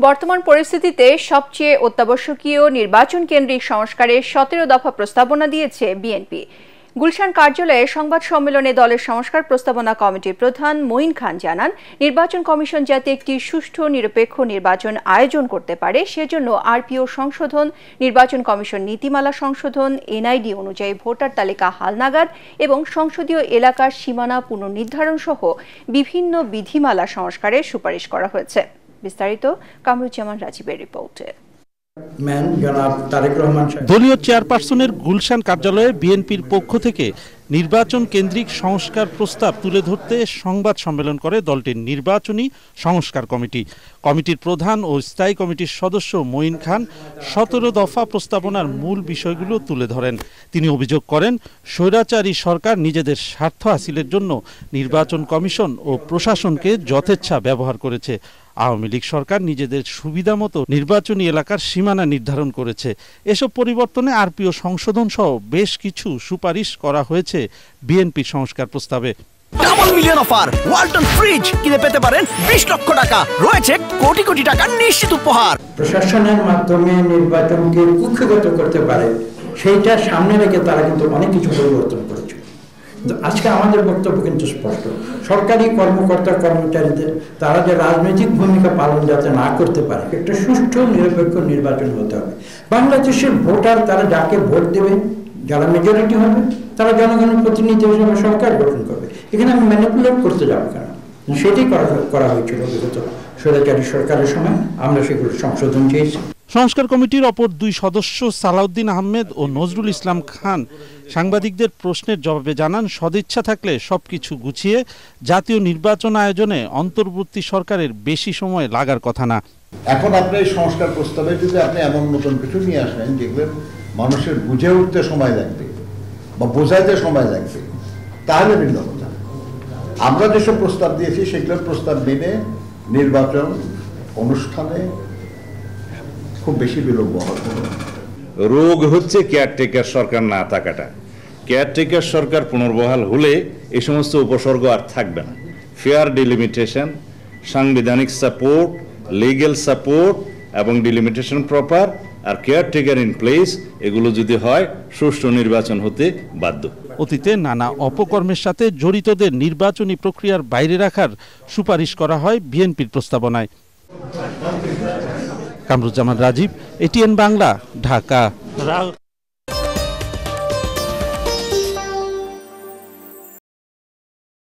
বর্তমান পরিস্থিতিতে সবচেয়ে অত্যাবশ্যকীয় নির্বাচন কেন্দ্রিক সংস্কারের ১৭ দফা প্রস্তাবনা দিয়েছে বিএনপি। গুলশান কার্যালয়ে সংবাদ সম্মেলনে দলের সংস্কার প্রস্তাবনা কমিটির প্রধান মঈন খান জানান, নির্বাচন কমিশন যাতে একটি সুষ্ঠু নিরপেক্ষ নির্বাচন আয়োজন করতে পারে সেজন্য আরপিও সংশোধন, নির্বাচন কমিশন নীতিমালা সংশোধন, এনআইডি অনুযায়ী ভোটার তালিকা হালনাগাদ এবং সংসদীয় এলাকার সীমানা পুনর্নির্ধারণ সহ বিভিন্ন বিধিমালা সংস্কারের সুপারিশ করা হয়েছে। বিস্তারিত কামরুজ্জামান রাজীবের রিপোর্টে। দলীয় চেয়ারপারসনের গুলশান কার্যালয়ে বিএনপির পক্ষ থেকে নির্বাচন কেন্দ্রিক সংস্কার প্রস্তাব তুলে ধরতে সংবাদ সম্মেলন করে দলটির নির্বাচনী সংস্কার কমিটি। কমিটির প্রধান ও স্থায়ী কমিটির সদস্য মঈন খান ১৭ দফা প্রস্তাবনার মূল বিষয়গুলো তুলে ধরেন। তিনি অভিযোগ করেন, স্বৈরাচারী সরকার নিজেদের স্বার্থ হাসিলের জন্য নির্বাচন কমিশন ও প্রশাসনকে যথেচ্ছা ব্যবহার করেছে। আওয়ামী লীগ সরকার নিজেদের সুবিধা মতো নির্বাচনী এলাকার সীমানা নির্ধারণ করেছে। এসব পরিবর্তনে আরপিও সংশোধন সহ বেশ কিছু সুপারিশ করা হয়েছে বিএনপির সংস্কার প্রস্তাবে। Double million offer Walton fridge কিনে পেতে পারেন ২০ লক্ষ টাকা, রয়েছে কোটি কোটি টাকার নিশ্চিত উপহার। প্রশাসনের মাধ্যমে নির্বাচনকে কুক্ষিগত করতে পারে সেইটা সামনে রেখে তারা কিন্তু অনেক কিছু পরিবর্তন করেছে। আজকে আমাদের বক্তব্য কিন্তু স্পষ্ট, সরকারি কর্মকর্তা কর্মচারীদের তারা যে রাজনৈতিক ভূমিকা পালন যাতে না করতে পারে, একটা সুষ্ঠু নিরপেক্ষ নির্বাচন হতে হবে। বাংলাদেশের ভোটার তারা যাকে ভোট দেবে, যারা মেজরিটি হবে তারা জনগণের প্রতিনিধি হিসেবে সরকার গঠন করবে। এখানে আমি ম্যানিপুলেট করতে যাবো কেন? সেটাই করা হয়েছিল বিগত স্বৈরাচারী সরকারের সময়। আমরা সেগুলো সংশোধন চেয়েছি। সংস্কার কমিটির অপর দুই সদস্য সালাউদ্দিন আহমেদ ও নজরুল ইসলাম খান সাংবাদিকদের প্রশ্নের জবাবে জানান, সদিচ্ছা থাকলে সবকিছু গুছিয়ে জাতীয় নির্বাচন আয়োজনে অন্তর্বর্তী সরকারের বেশি সময় লাগার কথা না। এখন আপনি এই সংস্কার প্রস্তাবে যদি আপনি এমন নতুন কিছু নিয়ে আসেন যেগুলো মানুষের বুঝে উঠতে সময় লাগবে বা বোঝাইতে সময় লাগবে, তাহলে ভিন্ন কথা। আমরা যেসব প্রস্তাব দিয়েছি সেগুলোর প্রস্তাব মেনে নির্বাচন অনুষ্ঠানে খুব বেশি বিলম্ব হবে। রোগ হচ্ছে কেয়ারটেকার সরকার না থাকাটা। কেয়ারটেকার সরকার পুনর্বহাল হলে এই সমস্ত উপসর্গ আর থাকবে না। ফেয়ার ডিলিমিটেশন, সাংবিধানিক সাপোর্ট, লিগ্যাল সাপোর্ট এবং ডিলিমিটেশন প্রপার আর কেয়ারটেকার ইন প্লেস, এগুলো যদি হয় সুষ্ঠু নির্বাচন হতে বাধ্য। অতীতে নানা অপকর্মের সাথে জড়িতদের নির্বাচনী প্রক্রিয়ার বাইরে রাখার সুপারিশ করা হয় বিএনপির প্রস্তাবনায়। কামরুজ্জামান রাজীব, এটিএন বাংলা, ঢাকা।